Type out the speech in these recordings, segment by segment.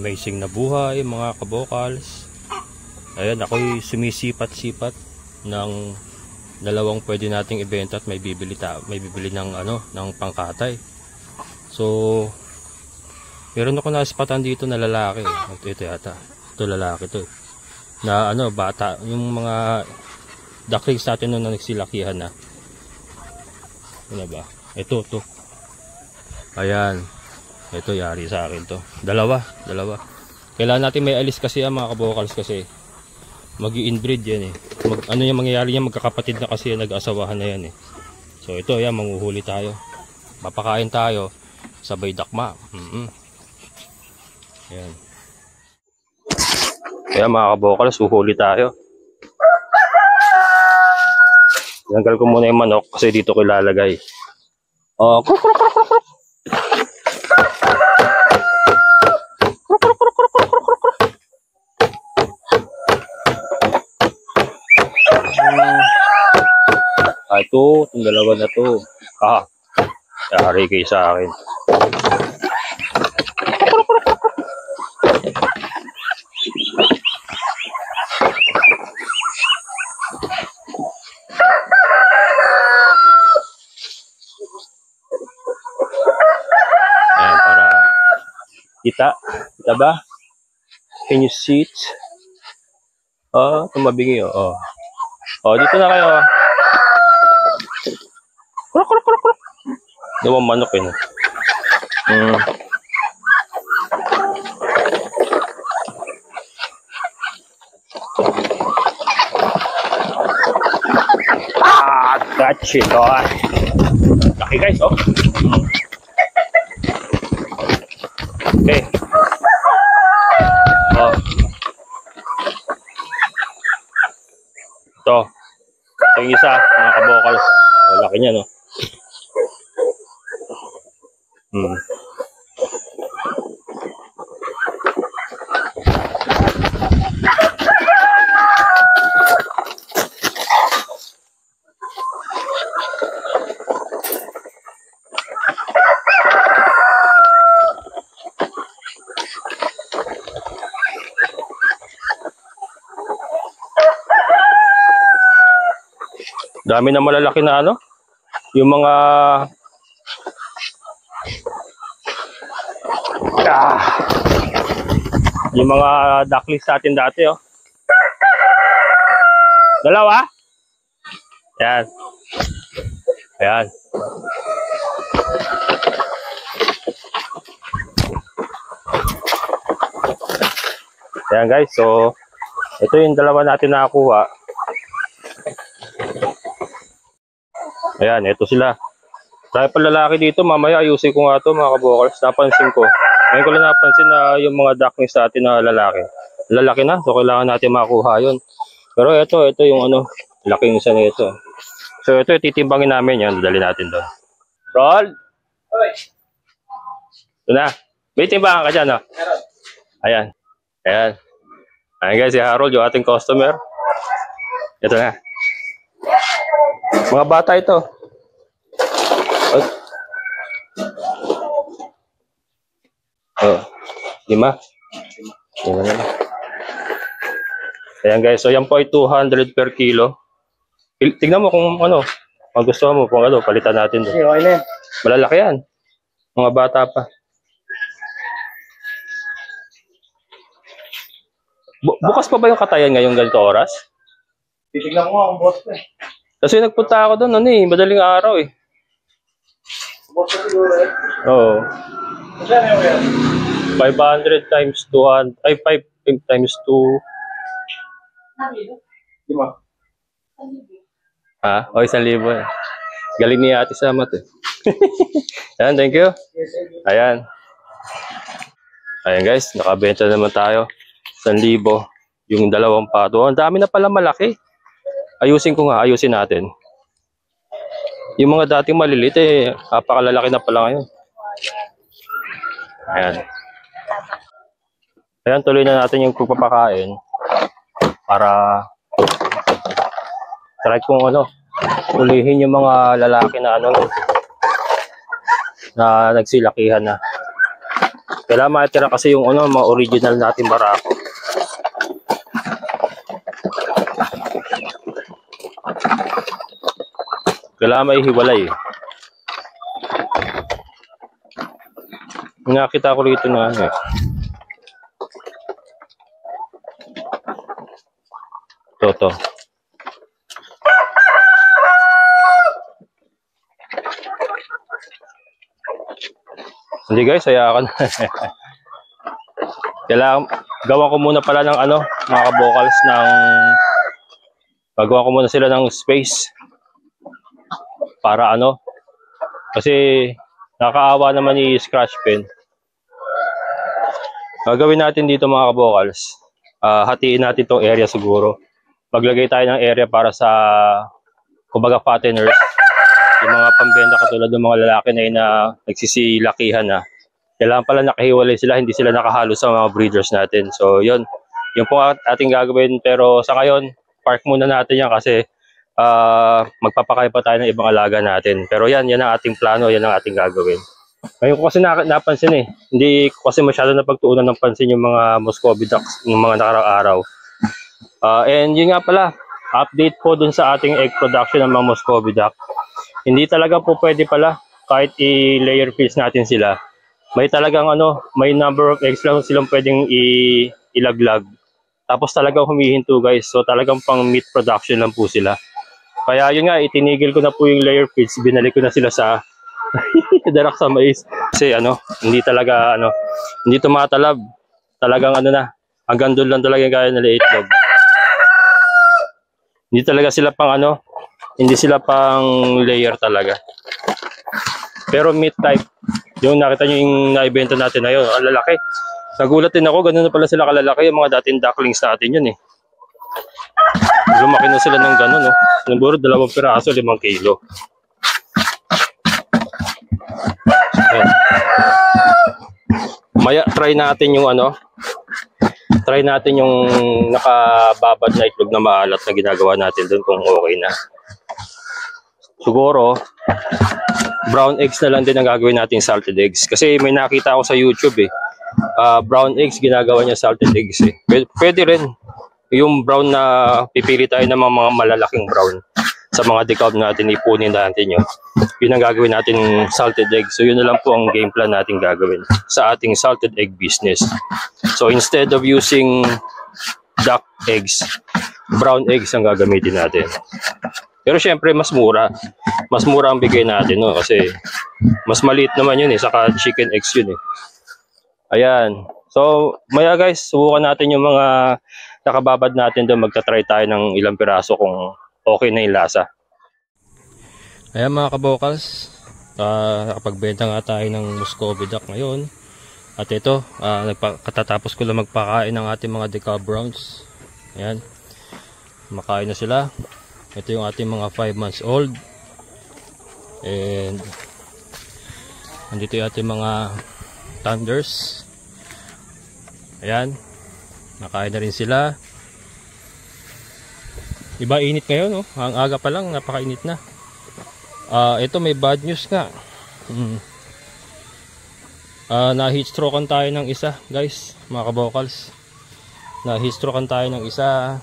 amazing na buhay mga kabokals. Ayan, ako'y sumisipat-sipat ng dalawang pwede nating ibenta at may bibili ng ng pangkatay. So meron ako naspatan dito na lalaki. Ito yata. Ito lalaki to. Na bata, yung mga ducklings natin noon na nagsilakihan na. Ano ba? Ito. Ayan. Ito yari sa akin to. Dalawa. Kailangan natin may alis kasi mga kabokals kasi mag-i-inbreed yan eh. Yung mangyayari niya, magkakapatid na kasi nag-asawahan na yan eh. So ito yan, manguhuli tayo. Mapakain tayo sabay dakma. Ayan. Kaya mga kabokals, uhuli tayo. Tinanggal ko muna yung manok kasi dito ko ilalagay. Ito, yung dalawa na to. Yari kayo sa akin. Ayan, para kita ba? Can you see it? Tumabingi dito na kayo. Krok. Dalawang manok eh. That's it. Laki guys, Okay. Ito yung isa, mga kabokal. Laki niya, no? Dami na malalaki na yung mga ducklings natin dati Dalawa? Ayan. Ayan guys, so ito yung dalawa natin nakakuha. Ayan, ito sila. Dahil pa lalaki dito, mamaya ayusin ko nga ito mga kabokals. Napansin ko. Ngayon ko lang napansin na yung mga ducklings natin na lalaki. Lalaki na, so kailangan natin makuha yun. Pero ito yung laking isa na ito. So ito, titimbangin namin yan. Dali natin doon. Roll! Ito na. May timbangan ka dyan, Ayan. Ayan guys, si Harold, yung ating customer. Ito na. Mga bata ito. Lima. Ayan guys, so yan po ay 200 per kilo. Tignan mo kung kung gusto mo, kung palitan natin doon. Malalaki yan. Mga bata pa. Bukas pa ba yung katayan ngayong ganito oras? Titignan ko ang boss ko Kasi nagpunta ako doon, madaling araw eh. Boss ko siguro Oo. Saan yung yan? 500 times 200, 5 times 2. Lima. O, 1,000 eh. Galing ni Ate Samat eh. Ayan, thank you. Ayan guys, nakabenta naman tayo. 1,000. Yung dalawang pato. Ang dami na pala malaki. Ayusin natin. Yung mga dating maliliit napakalalaki na pala ngayon. Ayan, tuloy na natin yung pagpapakain para try kung ulihin yung mga lalaki na na nagsilakihan na. Kailangan matira kasi yung ano, mga original natin barako. Kailangan may hiwalay. Nakita ko rito na ano eh. Toto. Hindi guys, hayakan. Kailangan gawa ko muna pala ng ano, mga vocals ng gagawa ko muna sila ng space para ano, kasi nakakaawa naman ni scratch pen. Gagawin natin dito mga vocals, hatiin natin tong area siguro. Maglagay tayo ng area para sa kumbaga fatteners, yung mga pambenta katulad ng mga lalaki na yun na nagsisilakihan na. Kailangan pala nakahiwalay sila, hindi sila nakahalo sa mga breeders natin. So yun, yung po ating gagawin. Pero sa ngayon, park muna natin yan kasi magpapakay pa tayo ng ibang alaga natin. Pero yan ang ating plano, yan ang ating gagawin. Ngayon ko kasi napansin eh, hindi ko kasi masyado napagtuunan ng pansin yung mga Muscovy ducks ng mga nakarang araw. And yun nga pala, update po dun sa ating egg production ng mga Muscovy duck. Hindi talaga po pwede pala kahit i-layer fish natin sila. May talagang ano, may number of eggs lang silang pwedeng ilaglag. Tapos talagang humihinto guys. So talagang pang meat production lang po sila. Kaya yun nga, itinigil ko na po yung layer feeds. Binalik ko na sila sa darak sa mais. Kasi ano, hindi talaga ano, hindi tumatalab. Talagang ano na, hanggang doon lang talaga kaya nila itlog. Hindi talaga sila pang ano, hindi sila pang layer talaga. Pero meat type, yung nakita nyo yung naibenta natin na yun, ang lalaki. Nagulat din ako, ganun na pala sila kalalaki, yung mga dating ducklings natin yun eh. Lumaki na sila ng ganun, no? Siguro 2 piraso, 5 kilo. Ayan. Maya, try natin yung ano, try natin yung nakababad na itlog na maalat na ginagawa natin doon kung okay na. Siguro, brown eggs na lang din ang gagawin natin salted eggs. Kasi may nakita ako sa YouTube eh. Brown eggs, ginagawa niya salted eggs eh. Pwede rin. Yung brown na pipili tayo ng mga malalaking brown. Sa mga decal natin, ipunin natin yun. Yun ang gagawin natin salted eggs. So yun na lang po ang game plan natin gagawin sa ating salted egg business. So instead of using duck eggs, brown eggs ang gagamitin natin. Pero syempre mas mura. Mas mura ang bigay natin, no? Kasi mas maliit naman yun eh. Saka chicken eggs yun eh. Ayan. So, maya guys, subukan natin yung mga nakababad natin doon. Magta-try tayo ng ilang piraso kung okay na yung lasa. Ayan mga kabokals. Nakapagbenta nga tayo ng Muscovy duck ngayon. At ito, katatapos ko lang magpakain ng ating mga decal browns. Ayan. Makain na sila. Ito yung ating mga 5 months old. And nandito yung ating mga thunders. Ayan. Nakain na rin sila. Iba init ngayon, no? Ang aga pa lang, napakainit na. Ito may bad news nga. Na-heat strokean tayo ng isa, guys, mga kabokals. Na-heat strokean tayo ng isa.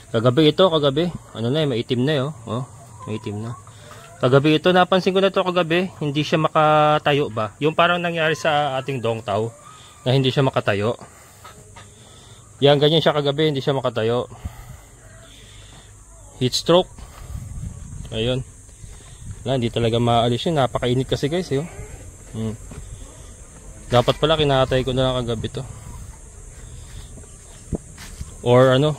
Kagabi ito, kagabi. Ano na eh, maitim na eh, oh. Maitim na. Kagabi ito, napansin ko na ito kagabi, hindi siya makatayo ba? Yung parang nangyari sa ating dongtaw, na hindi siya makatayo. Yan, ganyan siya kagabi, hindi siya makatayo. Heat stroke. Ayun. Wala, hindi talaga maalis yun. Napakainit kasi guys, eh. Dapat pala kinakatay ko na lang kagabi to. Or ano,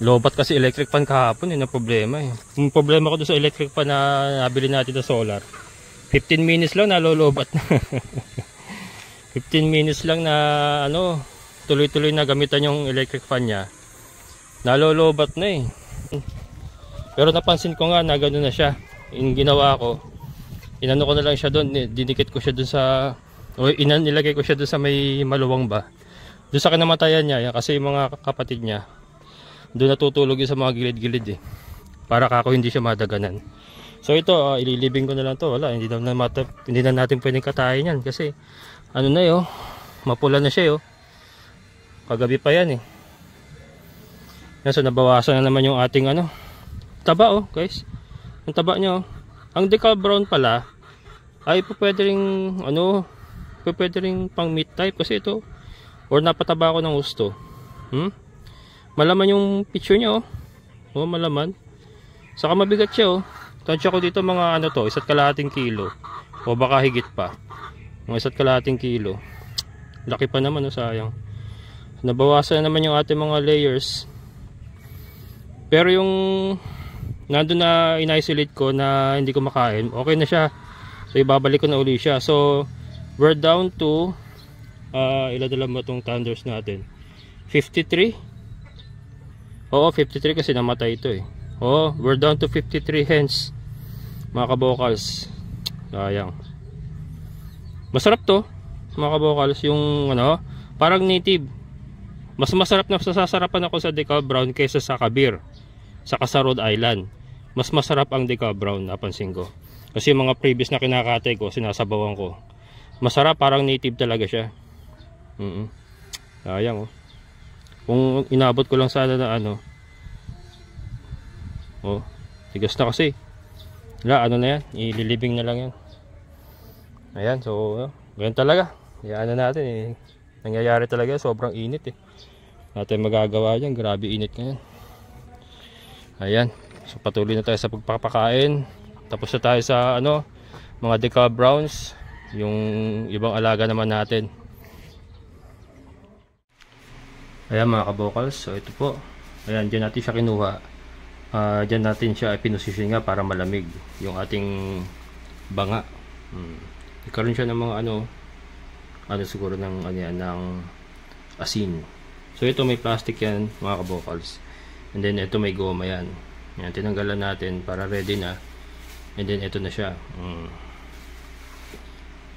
lobat kasi electric fan kahapon, yun ang problema eh. Yung problema ko doon sa electric fan na nabili natin na solar, 15 minutes lang nalolobat na. 15 minutes lang na ano, tuloy-tuloy na gamitan yung electric fan niya, nalolobat na eh. Pero napansin ko nga na gano'n na siya. Yung ginawa ko, inano ko na lang siya doon, dinikit ko siya doon sa, o nilagay ko siya doon sa may maluwang ba, doon sa kinamatayan niya, kasi yung mga kapatid niya doon natutulog yun sa mga gilid-gilid eh, para kako hindi siya madaganan. So ito, ililibing ko na lang to. Wala, hindi na natin pwedeng katayin yan kasi ano na yo, mapula na siya yo. Kagabi pa yan eh. Yan, so nabawasan na naman yung ating ano, taba oh guys. Ang taba niya oh. Ang decal brown pala ay pwede ring ano, pwede ring pang meat type kasi ito, or napataba ko ng gusto. Malaman yung picture niya oh. Oh, malaman. Saka mabigat siya oh. Tansya ko dito mga ano to, 1.5 kilo. O baka higit pa. Mga 1.5 kilo. Laki pa naman oh, sayang. Nabawasan na naman yung ating mga layers. Pero yung nandun na in-isolate ko na hindi ko makain, okay na siya. So ibabalik ko na uli siya. So we're down to ilan ba itong thunders natin? 53? Oo, 53 kasi namatay ito eh. Oo, we're down to 53 hens, mga kabokals. Sayang. Masarap to, mga kabokals. Yung ano, parang native. Mas masarap na sasarapan ako sa decal brown kaysa sa Kabir, saka sa Rhode Island. Mas masarap ang decal brown, napansin ko. Kasi yung mga previous na kinakatay ko, sinasabawan ko. Masarap, parang native talaga siya. Sayang oh. Kung inabot ko lang sana na ano. Oh, tigas na kasi. Wala, ano na yan, ililibing na lang yan. Ayan, so ganyan talaga. Yan na natin eh. Nangyayari talaga, sobrang init eh. Natin magagawa yan, grabe init ngayon. Ayan, so patuloy na tayo sa pagpapakain. Tapos na tayo sa ano, mga decal browns. Yung ibang alaga naman natin. Ayan mga kabokals, so ito po. Ayan, dyan natin siya kinuha. Dyan natin siya pinosisyon nga para malamig yung ating banga. Ikaroon siya ng mga ano siguro ng ano yan, ng asin. So ito may plastic yan mga kabokals. And then ito may goma yan. Yan, tinanggalan natin para ready na. And then ito na siya.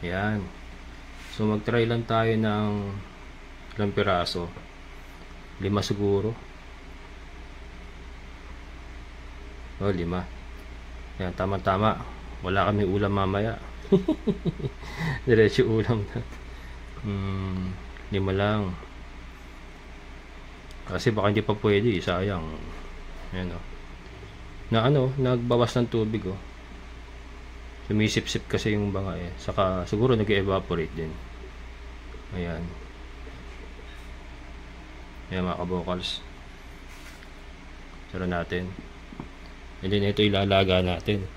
Yan. So mag-try lang tayo ng ilang piraso. 5 siguro. Oh, 5. Yan, tama-tama. Wala kami ulam mamaya. Diretso ulam na. 5 lang. Kasi baka hindi pa pwede, sayang. Ayan o. Na ano, nagbawas ng tubig o. Sumisip-sip kasi yung banga eh. Saka siguro nag-evaporate din. Ayan. Ayan mga kabokals. Sara natin. And then ito ilalaga natin.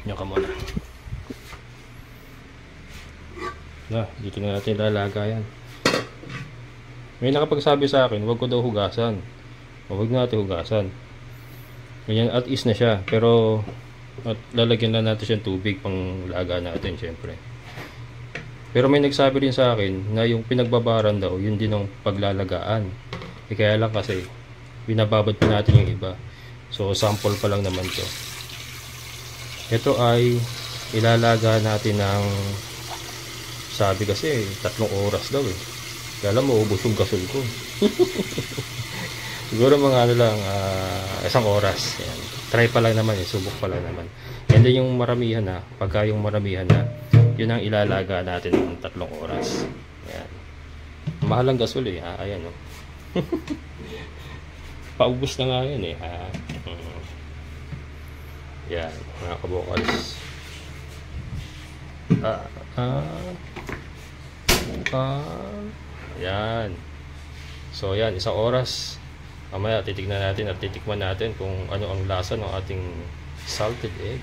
Yan ka muna. Dito na natin ilalaga yan. May nakapagsabi sa akin, huwag ko daw hugasan. Huwag natin hugasan. Ganyan, at is na siya. Pero at lalagyan na natin siyang tubig pang laga natin syempre. Pero may nagsabi din sa akin na yung pinagbabaran daw, yun din ang paglalagaan. Kaya lang kasi binababad pa natin yung iba. So sample pa lang naman to. Ito ay ilalaga natin ng, sabi kasi 3 oras daw eh. Kaya lang maubos yung gasol ko. Siguro mga ano lang, 1 oras. Ayan. Try pa lang naman, subok pa lang naman. And then yung maramihan na, pagka yung maramihan na, yun ang ilalaga natin ng 3 oras. Ayan. Mahal ang gasol eh. Ayan o. Paubos na nga yan eh. Yan, mga kabokals. Yan. So yan, 1 oras. Mamaya titignan natin at titikman natin kung ano ang lasa ng ating salted egg.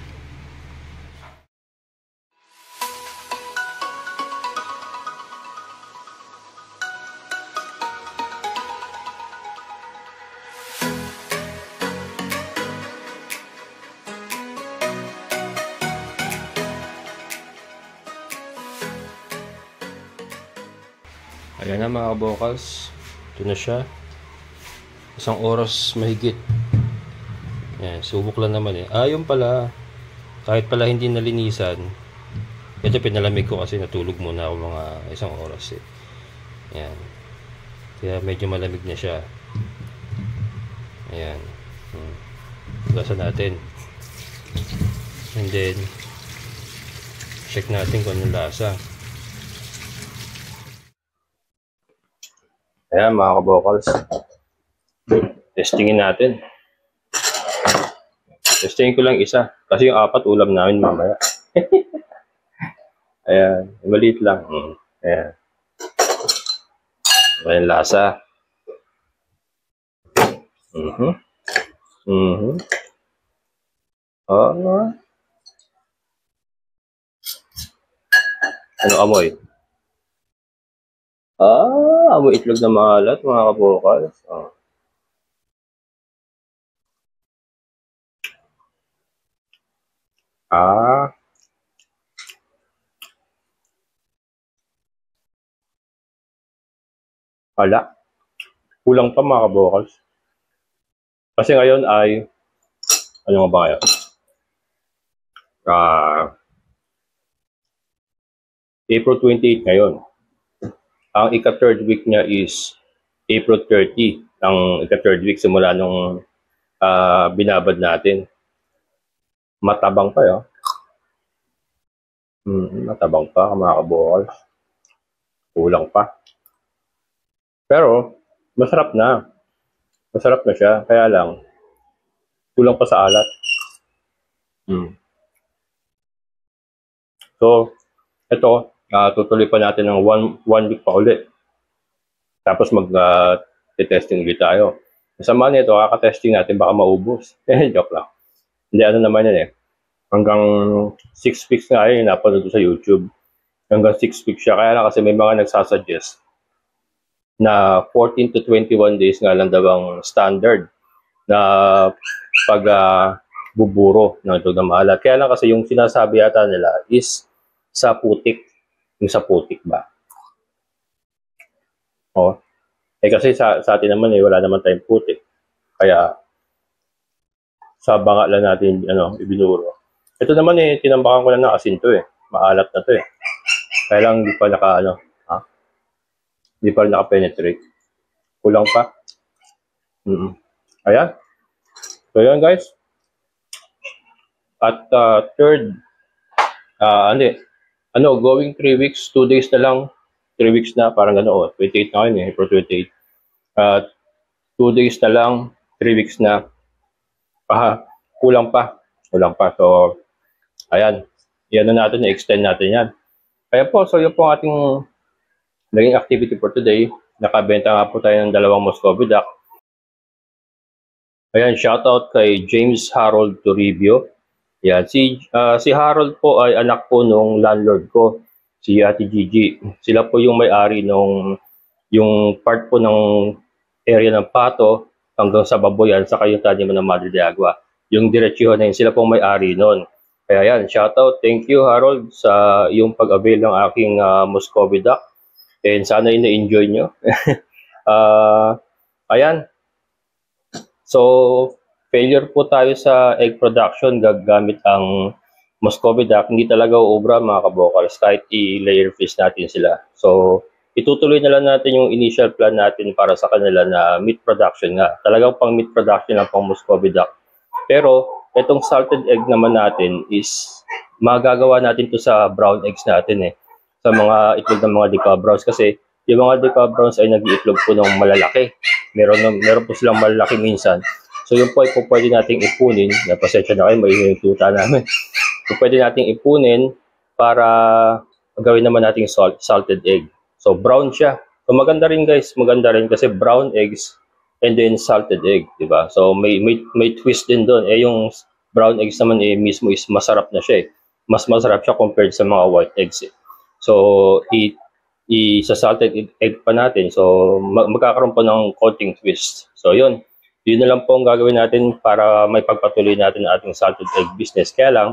Ayan na mga kabokals. Ito na siya. 1 oras mahigit. Ayan, subok lang naman eh. Yung pala, kahit pala hindi nalinisan, ito pinalamig ko kasi natulog muna ako mga 1 oras eh. Ayan. Kaya medyo malamig na siya. Ayan. Gasan natin. And then, check natin kung anong lasa. Ayan mga kabokals. Testingin natin. Testingin ko lang isa. Kasi yung 4 ulam namin mamaya. Ayan. Maliit lang. Ayan. Ayan lasa. Ano amoy? Amoy itlog na maalat mga kabokals. Wala. Kulang pa mga kabokals. Kasi ngayon ay, ano nga ba ngayon? April 28 ngayon. Ang ika-third week niya is April 30. Ang ika-third week simula nung binabad natin. Matabang pa yun. Matabang pa mga kabokals. Kulang pa. Pero, masarap na. Masarap na siya. Kaya lang, kulang pa sa alat. So, ito, tutuloy pa natin ng one week pa ulit. Tapos mag-testing ulit tayo. Kasama nito, kakatesting natin, baka maubos. Joke lang. Hindi, ano naman yan eh. Hanggang 6 weeks nga yun, napanood sa YouTube. Hanggang 6 weeks siya. Kaya lang kasi may mga nagsasuggest na 14 to 21 days nga lang daw ang standard na pagbuburo ng itlog na maalat. Kaya lang kasi yung sinasabi yata nila is sa putik. Yung sa putik ba? Kasi sa atin naman wala naman tayong putik. Kaya sa banga lang natin ibinuro. Ito naman tinambakan ko lang ng asin to Maalat na to Kaya lang hindi pa hindi pa naka-penetrate. Kulang pa. Ayan. So yan guys. At third, going 3 weeks, 2 days na lang, 3 weeks na, parang 28 na ngayon April 28. 2 days na lang, 3 weeks na. Kulang pa. So, ayan. Yan na natin, i-extend natin yan. Kaya po, so yun po ang ating naging activity for today. Nakabenta nga po tayo ng 2 Muscovy duck. Ayan, shoutout kay James Harold Toribio. Yan, si Harold po ay anak po nung landlord ko, si Ate Gigi. Sila po yung may-ari nung yung part po ng area ng Pato hanggang sa Baboyan sa yung taniman ng Madre de Agua. Yung diretsyohan na yun, sila pong may-ari nun. Kaya yan, shoutout, thank you Harold sa yung pag-avail ng aking Muscovy duck. And sana na-enjoy nyo. Ayan. So, failure po tayo sa egg production gagamit ang Muscovy duck. Hindi talaga uubra mga kabokals kahit i-layer fish natin sila. So, itutuloy na lang natin yung initial plan natin para sa kanila na meat production nga. Talagang pang meat production lang pang Muscovy duck. Pero, itong salted egg naman natin is magagawa natin to sa brown eggs natin sa mga itlog ng mga deca browns kasi yung mga deca browns ay nag-iitlog po ng malalaki. Meron po silang malalaki minsan. So yung po ay pwede nating ipunin, napasensya na kayo, may yung tuta namin. So pwede nating ipunin para gawin naman nating salted egg. So brown siya. So maganda rin guys, maganda rin kasi brown eggs and then salted egg, di ba? So may twist din doon. Yung brown eggs naman mismo is masarap na siya Mas masarap siya compared sa mga white eggs So sa salted egg pa natin. So magkakaroon po ng coating twist. So yun na lang po ang gagawin natin para may pagpatuloy natin ang ating salted egg business. Kaya lang,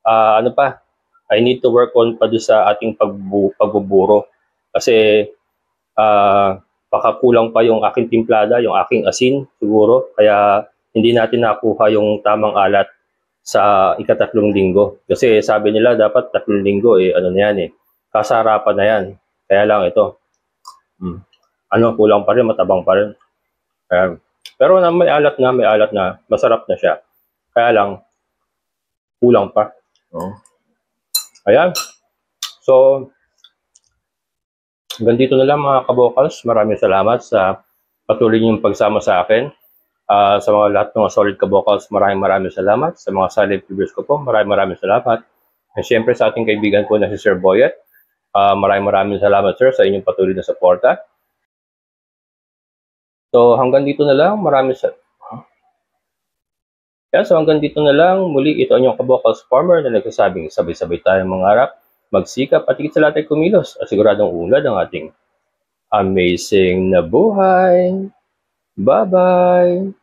I need to work on pa doon sa ating pagbuburo. Kasi baka kulang pa yung aking timplada, yung aking asin siguro. Kaya hindi natin nakuha yung tamang alat sa ika-3 linggo. Kasi sabi nila dapat 3 linggo kasarapan na yan. Kaya lang ito. Kulang pa rin, matabang pa rin. Pero may alat na, masarap na siya. Kaya lang, kulang pa. Oh. Ayan. So, hanggang dito na lang mga kabokals. Maraming salamat sa patuloy niyong pagsama sa akin. Sa mga lahat ng mga solid kabokals, maraming salamat. Sa mga silent viewers ko po, maraming salamat. And syempre sa ating kaibigan po na si Sir Boyet, maraming salamat sir sa inyong patuloy na suporta. So hanggang dito na lang, So hanggang dito na lang, muli ito ang inyong kabokals farmer na nagsasabing sabay-sabay tayong mangarap, magsikap at higit sa lahat ay kumilos at siguradong unlad ang ating amazing na buhay. Bye-bye!